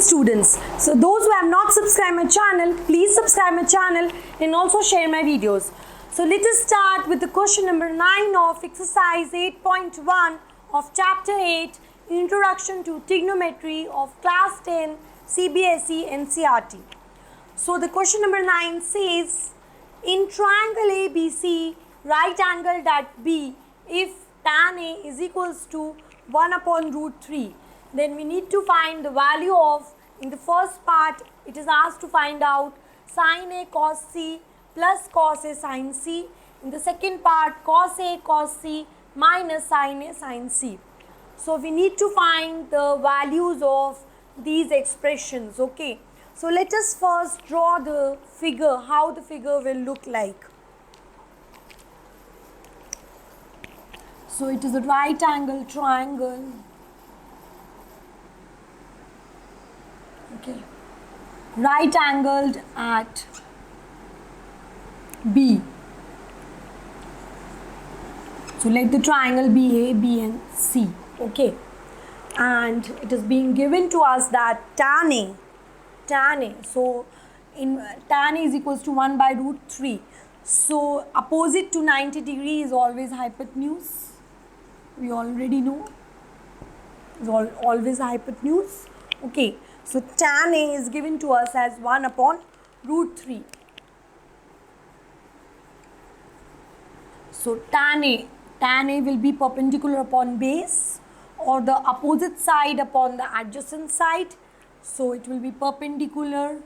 morning students. So those who have not subscribed my channel, please subscribe my channel and also share my videos. So let us start with the question number 9 of exercise 8.1 of chapter 8, Introduction to Trigonometry of class 10 CBSE NCERT. So the question number 9 says, in triangle ABC, right angled at B, if tan A is equals to 1 upon root 3, then we need to find the value of, in the first part, it is asked to find out sin A cos C plus cos A sin C. In the second part, cos A cos C minus sin A sin C. So we need to find the values of these expressions, okay. So let us first draw the figure, how the figure will look like. So it is a right angle triangle. Okay. Right angled at B. So let the triangle be A, B and C. Okay. And it is being given to us that tan A. So in tan A is equals to 1 by root 3. So opposite to 90 degree is always hypotenuse. We already know. It's always hypotenuse. Okay. So tan A is given to us as 1 upon root 3. So tan A will be perpendicular upon base or the opposite side upon the adjacent side. So it will be perpendicular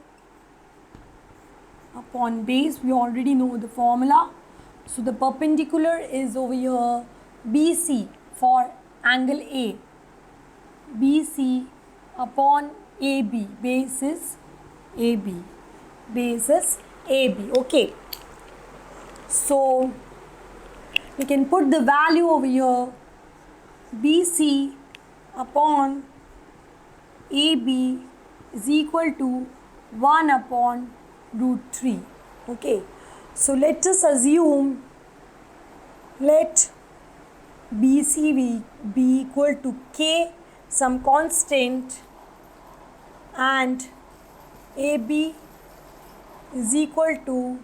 upon base. We already know the formula. So the perpendicular is over here BC for angle A. BC upon AB, base is AB, okay. So we can put the value over here, BC upon AB is equal to 1 upon root 3, okay. So let us assume, let BC be equal to K, some constant, and AB is equal to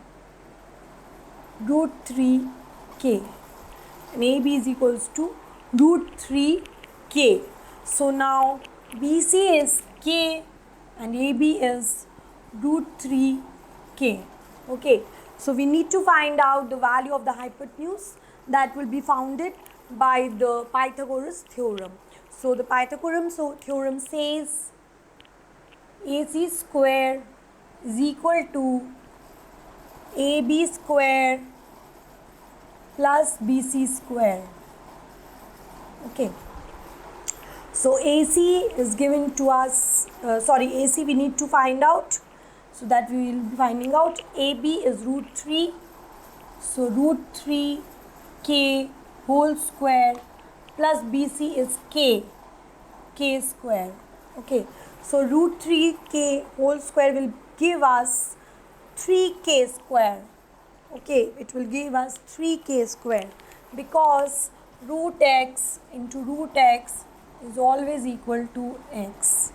root 3K, and AB is equals to root 3K. So now BC is K and AB is root 3K, okay. So we need to find out the value of the hypotenuse that will be founded by the Pythagoras theorem. So the Pythagoras theorem says AC square is equal to AB square plus BC square, okay. So AC is given to us, AC we need to find out, so that we will be finding out AB is root 3, so root 3K whole square plus BC is K square, okay. So root 3K whole square will give us 3K square, okay. It will give us 3K square because root x into root x is always equal to x,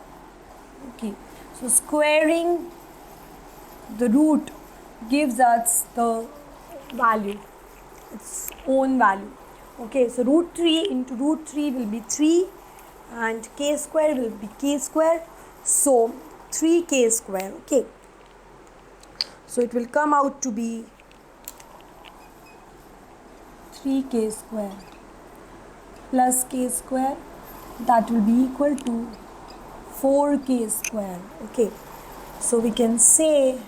okay. So squaring the root gives us the value, its own value, okay. So root 3 into root 3 will be 3 and K square will be K square, so 3K square, okay. So it will come out to be 3K square plus K square, that will be equal to 4K square, okay. So we can say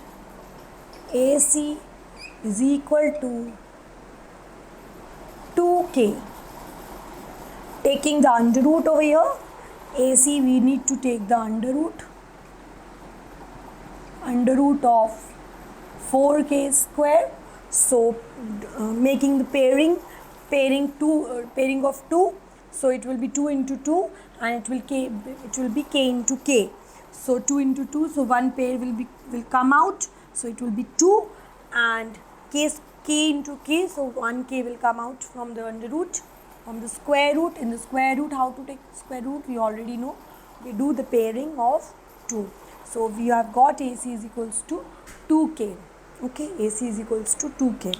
AC is equal to 2K. Taking the under root over here, AC we need to take the under root of 4K square. So making the pairing of 2, so it will be 2 into 2 and it will be K into K. So 2 into 2, so one pair will come out, so it will be 2 and K into K, so 1K will come out from the under root, from the square root. In the square root, how to take square root we already know. We do the pairing of 2. So we have got AC is equals to 2K. Okay, AC is equals to 2K.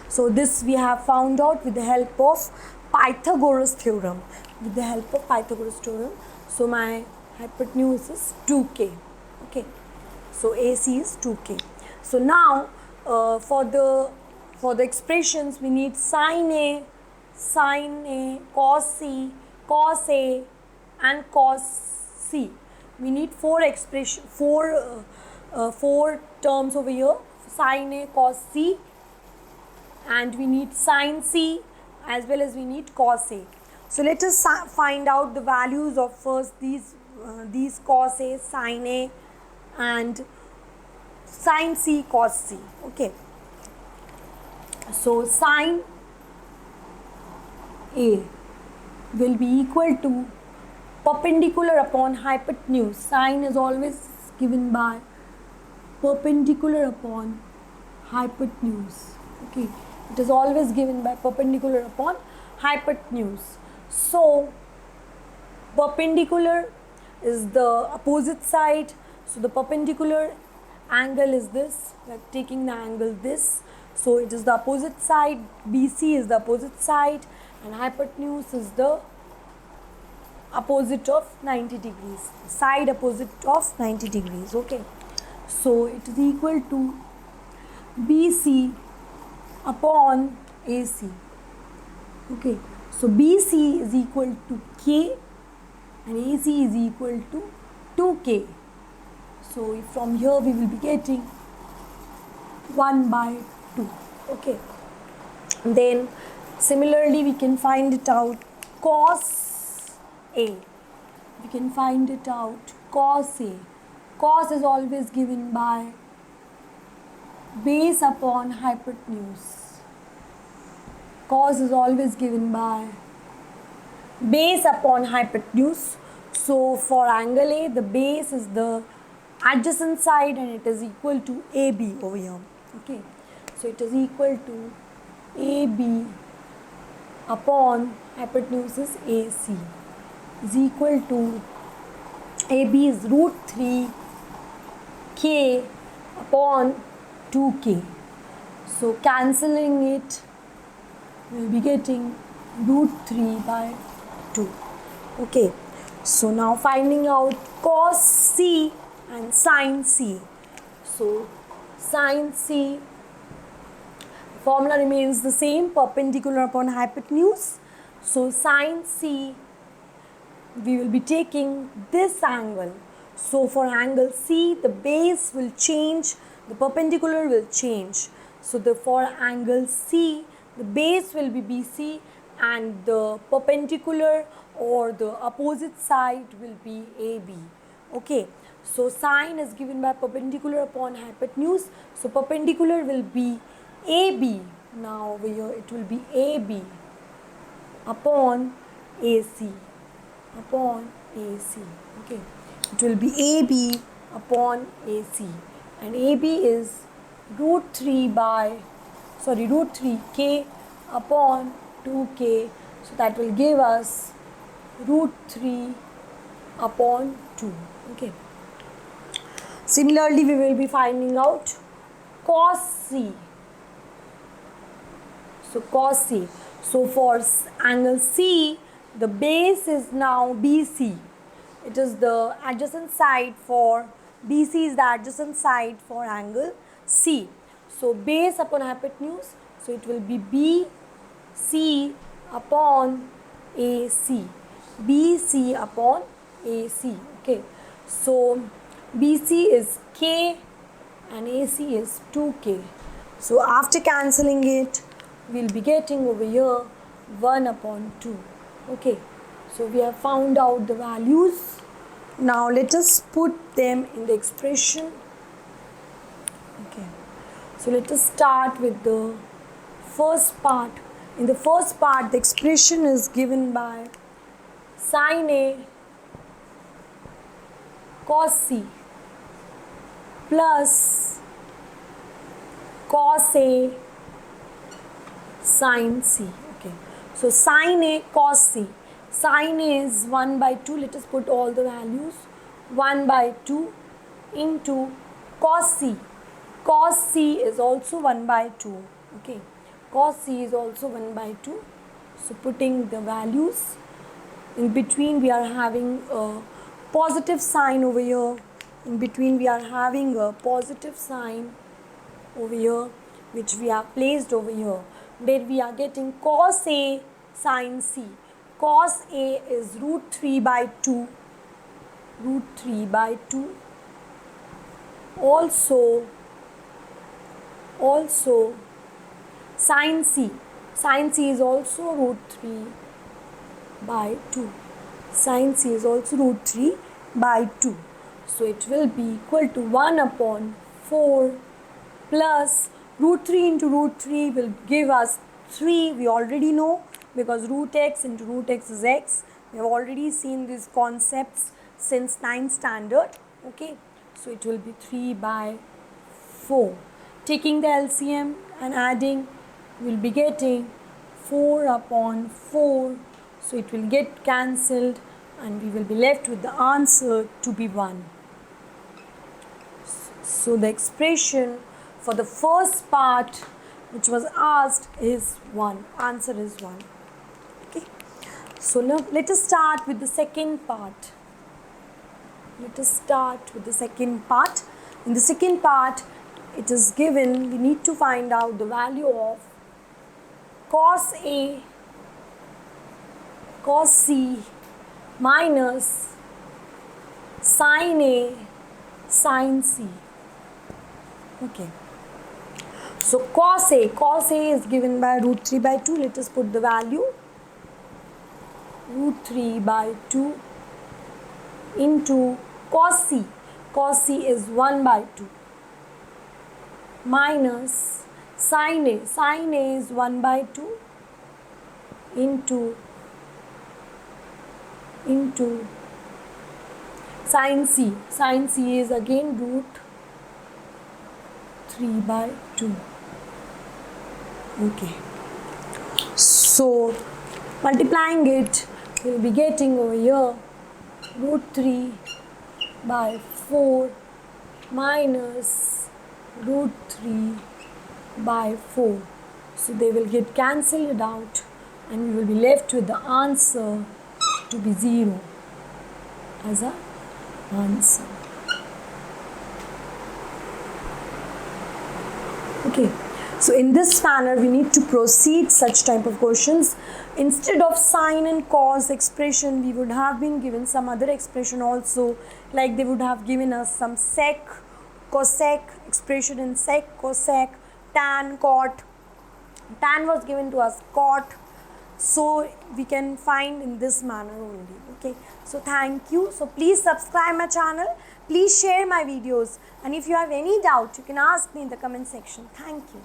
So this we have found out with the help of Pythagoras theorem. With the help of Pythagoras theorem. So my hypotenuse is 2K. Okay. So AC is 2K. So now for the expressions we need sin A, cos C, cos A and cos C. We need four terms over here, sin A, cos C, and we need sin C as well as we need cos A. So let us find out the values of first these cos A, sin A and sin C, cos C. Okay. So sin A will be equal to perpendicular upon hypotenuse. Sin is always given by perpendicular upon hypotenuse. Okay, it is always given by perpendicular upon hypotenuse. So perpendicular is the opposite side. So the perpendicular angle is this. We are taking the angle this. So it is the opposite side. BC is the opposite side and hypotenuse is the opposite of 90 degrees. Side opposite of 90 degrees. Okay. So it is equal to BC upon AC. Okay. So BC is equal to K and AC is equal to 2K. So from here we will be getting 1 by 2. Okay. Then similarly we can find it out cos A. We can find it out cos A. Cos is always given by base upon hypotenuse. Cos is always given by base upon hypotenuse. So for angle A, the base is the adjacent side and it is equal to AB over here. Okay. So it is equal to AB upon hypotenuse is AC is equal to AB is root 3 K upon 2K. So cancelling it, we will be getting root 3 by 2. Okay. So now finding out cos C and sin C. So sin C formula remains the same, perpendicular upon hypotenuse. So sin C, we will be taking this angle. So for angle C, the base will change, the perpendicular will change. So for angle C, the base will be BC and the perpendicular or the opposite side will be AB. Okay. So sin is given by perpendicular upon hypotenuse. So perpendicular will be AB. Now over here it will be AB upon AC. Upon AC. Okay. It will be AB upon AC. And AB is root 3 K upon 2K. So that will give us root 3 upon 2. Okay. Similarly, we will be finding out cos C. So cos C. So for angle C, the base is now BC. It is the adjacent side for BC is the adjacent side for angle C. So base upon hypotenuse. So it will be BC upon AC. BC upon AC. Okay. So BC is K and AC is 2K. So after cancelling it, we will be getting over here 1 upon 2. Okay. So we have found out the values. Now let us put them in the expression. Okay. So let us start with the first part. In the first part, the expression is given by sin A cos C plus cos A sin C. Okay. So sin A cos C. Sin A is 1 by 2. Let us put all the values. 1 by 2 into cos C. Cos C is also 1 by 2. Okay, cos C is also 1 by 2. So putting the values in between, we are having a positive sign over here. In between, we are having a positive sign over here, which we have placed over here. Then we are getting cos A sin C. Cos A is root 3 by 2. Root 3 by 2. Also sin C. Sin C is also root 3 by 2. Sin C is also root 3 by 2. So it will be equal to 1 upon 4 plus root 3 into root 3 will give us 3. We already know, because root x into root x is x. We have already seen these concepts since 9th standard. Okay, so it will be 3 by 4. Taking the LCM and adding, we will be getting 4 upon 4. So it will get cancelled and we will be left with the answer to be 1. So the expression for the first part which was asked is 1. Answer is 1. Okay. So now let us start with the second part. In the second part, it is given, we need to find out the value of cos A, cos C minus sin A, sin C. Okay. So cos A is given by root 3 by 2. Let us put the value. Root 3 by 2 into cos C. Cos C is 1 by 2 minus sin A. Sin A is 1 by 2 into sin C. Sin C is again root 3 by 2. Okay. So multiplying it, we will be getting over here root 3 by 4 minus root 3 by 4. So they will get cancelled out and we will be left with the answer to be 0 as a answer. Okay. So in this manner, we need to proceed such type of questions. Instead of sine and cos expression, we would have been given some other expression also, like they would have given us some sec, cosec expression in sec, cosec, tan, cot. Tan was given to us cot. So we can find in this manner only. Okay. So thank you. So please subscribe my channel. Please share my videos. And if you have any doubt, you can ask me in the comment section. Thank you.